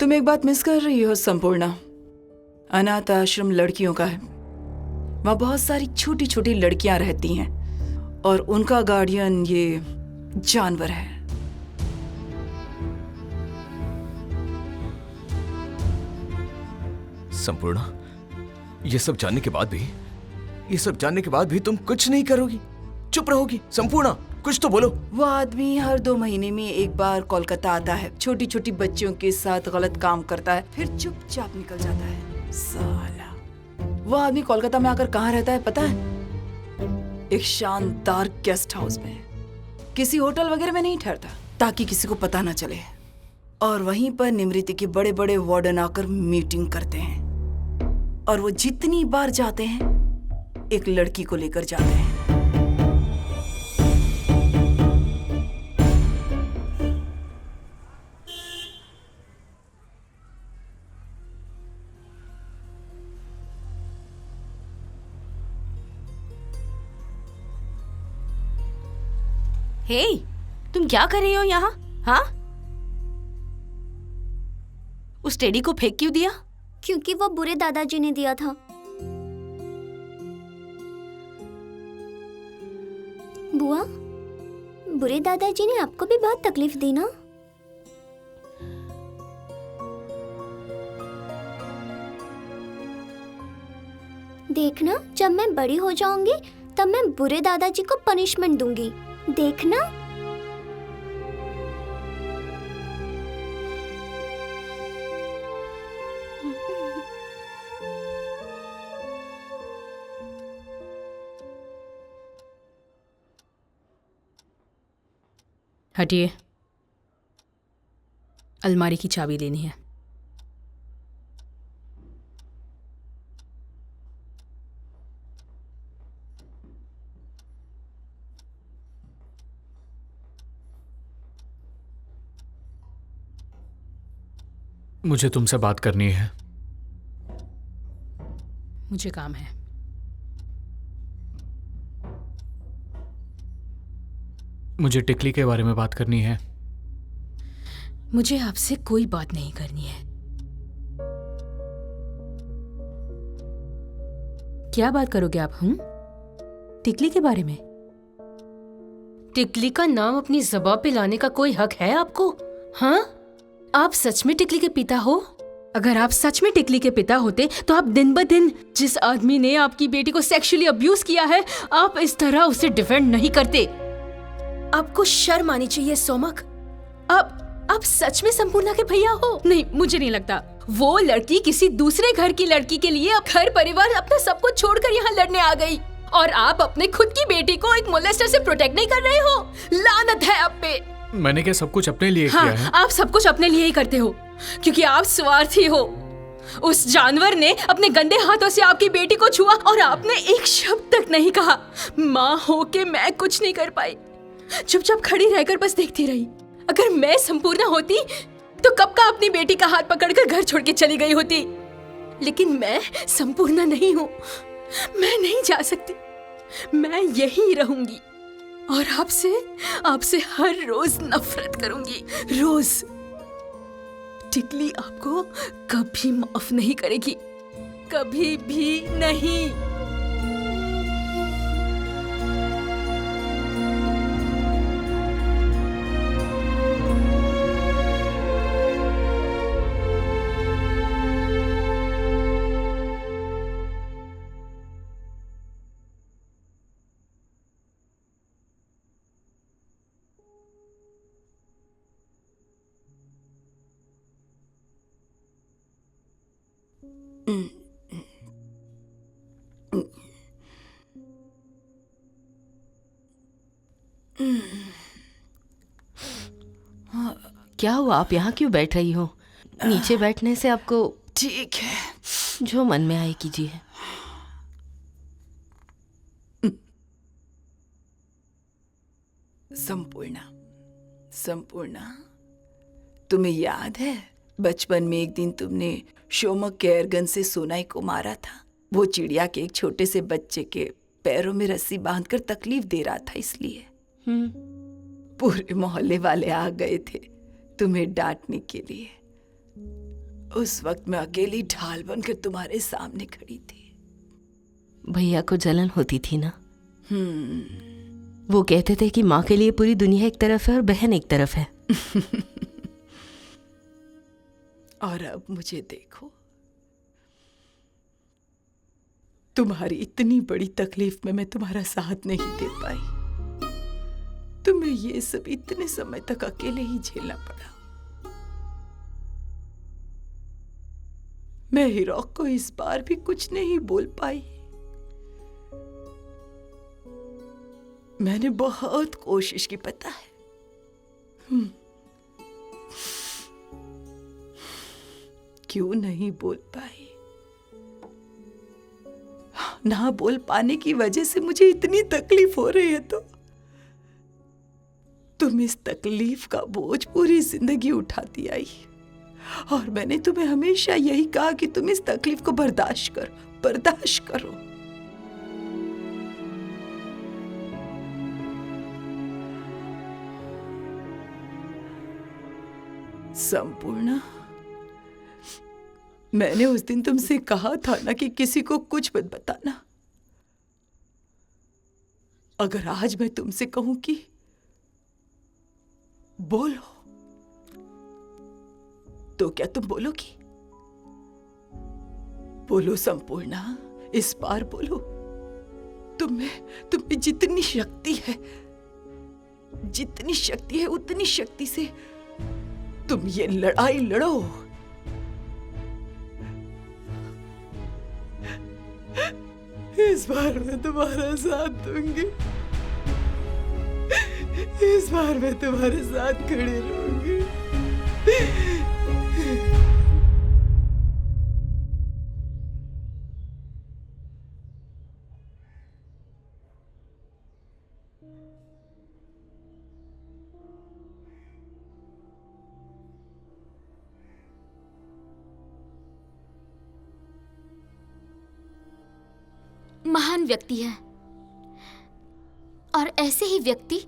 तुम एक बात मिस कर रही हो संपूर्णा। अनाथ आश्रम लड़कियों का है। वहाँ बहुत सारी छोटी छोटी लड़कियां रहती हैं और उनका गार्डियन ये जानवर है। संपूर्णा, ये सब जानने के बाद भी तुम कुछ नहीं करोगी, चुप रहोगी? संपूर्णा, कुछ तो बोलो। वो आदमी हर 2 महीने में एक बार कोलकाता आता है, छोटी छोटी बच्चियों के साथ गलत काम करता है, फिर चुपचाप निकल जाता है। साला, वो आदमी कोलकाता में आकर कहाँ रहता है पता है? एक शानदार गेस्ट हाउस में, किसी होटल वगैरह में नहीं ठहरता ताकि किसी को पता ना चले। और वहीं पर निमृति के बड़े बड़े वार्डन आकर मीटिंग करते हैं और वो जितनी बार जाते हैं एक लड़की को लेकर जाते हैं। हे, तुम क्या कर रही हो यहाँ? हाँ, उस टेडी को फेंक क्यों दिया? क्योंकि वो बुरे दादाजी ने दिया था। बुआ, बुरे दादाजी ने आपको भी बहुत तकलीफ दी ना? देखना, जब मैं बड़ी हो जाऊंगी तब मैं बुरे दादाजी को पनिशमेंट दूंगी, देखना। हटिए, अलमारी की चाबी लेनी है। मुझे तुमसे बात करनी है। मुझे काम है। मुझे टिकली के बारे में बात करनी है। मुझे आपसे कोई बात नहीं करनी है। क्या बात करोगे आप? टिकली के बारे में? टिकली का नाम अपनी ज़बान पे लाने का कोई हक है आपको? हाँ, आप सच में टिकली के पिता हो? अगर आप सच में टिकली के पिता होते तो आप दिन ब दिन जिस आदमी ने आपकी बेटी को सेक्सुअली अब्यूज किया है, आप इस तरह उसे डिफेंड नहीं करते। आपको शर्म आनी चाहिए सोमक। आप सच में संपूर्णा के भैया हो? नहीं, मुझे नहीं लगता। वो लड़की किसी दूसरे घर की लड़की के लिए घर परिवार अपना सब कुछ छोड़कर यहाँ लड़ने आ गई, और आप अपने खुद की बेटी को एक मोलेस्टर से प्रोटेक्ट नहीं कर रहे हो। लानत है आप पे। मैंने क्या सब कुछ अपने लिए किया है? आप सब कुछ अपने लिए ही करते हो क्योंकि आप स्वार्थी हो। उस जानवर ने अपने गंदे हाथों से आपकी बेटी को छुआ और आपने एक शब्द तक नहीं कहा। माँ हो के मैं कुछ नहीं कर पाई, चुपचाप खड़ी रहकर बस देखती रही। अगर मैं संपूर्णा होती तो कब का अपनी बेटी का हाथ पकड़कर घर छोड़ के चली गई होती, लेकिन मैं संपूर्णा नहीं हूँ। मैं नहीं जा सकती, मैं यहीं रहूंगी और आपसे हर रोज नफरत करूंगी, रोज। टिकली आपको कभी माफ नहीं करेगी, कभी भी नहीं। क्या हुआ? आप यहाँ क्यों बैठ रही हो? नीचे बैठने से आपको ठीक है, जो मन में आए कीजिए। संपूर्णा, तुम्हें याद है बचपन में एक दिन तुमने शोमक के एयरगन से सोनाई को मारा था? वो चिड़िया के एक छोटे से बच्चे के पैरों में रस्सी बांधकर तकलीफ दे रहा था, इसलिए पूरे मोहल्ले वाले आ गए थे तुम्हें डांटने के लिए। उस वक्त मैं अकेली ढाल बनकर तुम्हारे सामने खड़ी थी। भैया को जलन होती थी ना। वो कहते थे कि माँ के लिए पूरी दुनिया एक तरफ है और बहन एक तरफ है। और अब मुझे देखो, तुम्हारी इतनी बड़ी तकलीफ में मैं तुम्हारा साथ नहीं दे पाई। तुम्हें ये सब इतने समय तक अकेले ही झेलना पड़ा। मैं हीरोक को इस बार भी कुछ नहीं बोल पाई। मैंने बहुत कोशिश की, पता है। क्यों नहीं बोल पाई? ना बोल पाने की वजह से मुझे इतनी तकलीफ हो रही है, तो तुम इस तकलीफ का बोझ पूरी जिंदगी उठाती आई, और मैंने तुम्हें हमेशा यही कहा कि तुम इस तकलीफ को बर्दाश्त करो। संपूर्णा, मैंने उस दिन तुमसे कहा था ना कि किसी को कुछ मत बताना। अगर आज मैं तुमसे कहूं कि बोलो, तो क्या तुम बोलोगी? बोलो संपूर्णा, इस बार बोलो। तुम्हें जितनी शक्ति है उतनी शक्ति से तुम ये लड़ाई लड़ो। इस बार मैं तुम्हारा साथ दूंगी। इस बार मैं तुम्हारे साथ खड़ी रहूंगी। महान व्यक्ति है, और ऐसे ही व्यक्ति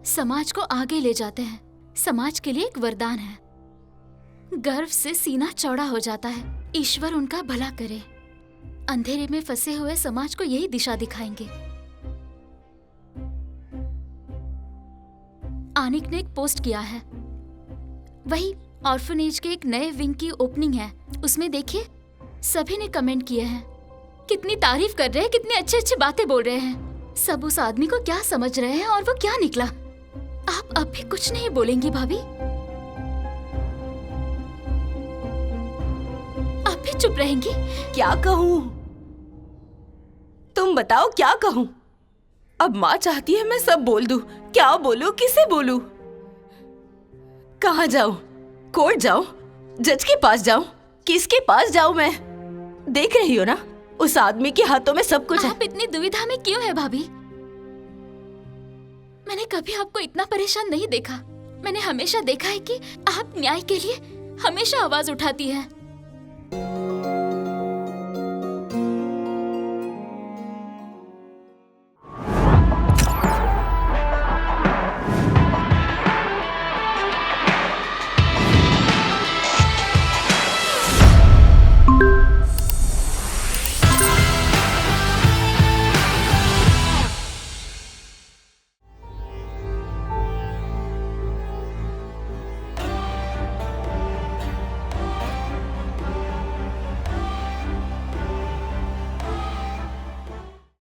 समाज को आगे ले जाते हैं। समाज के लिए एक वरदान है। गर्व से सीना चौड़ा हो जाता है। ईश्वर उनका भला करे। अंधेरे में फंसे हुए समाज को यही दिशा दिखाएंगे। आनिक ने एक पोस्ट किया है, वही ऑर्फनेज के एक नए विंग की ओपनिंग है। उसमें देखिए, सभी ने कमेंट किए हैं, कितनी तारीफ कर रहे हैं, कितनी अच्छी अच्छी बातें बोल रहे हैं। सब उस आदमी को क्या समझ रहे हैं और वो क्या निकला। आप अब भी कुछ नहीं बोलेंगी भाभी? आप भी चुप रहेंगी? क्या कहूँ? तुम बताओ क्या कहूँ? अब माँ चाहती है मैं सब बोल दूँ। क्या बोलूँ, किसे बोलूँ? कहाँ जाऊँ? कोर्ट जाऊँ? जज के पास जाऊँ? किसके पास जाऊँ? मैं देख रही हो ना, उस आदमी के हाथों में सब कुछ है। आप इतनी दुविधा में क्यों है भाभी? मैंने कभी आपको इतना परेशान नहीं देखा। मैंने हमेशा देखा है कि आप न्याय के लिए हमेशा आवाज उठाती हैं।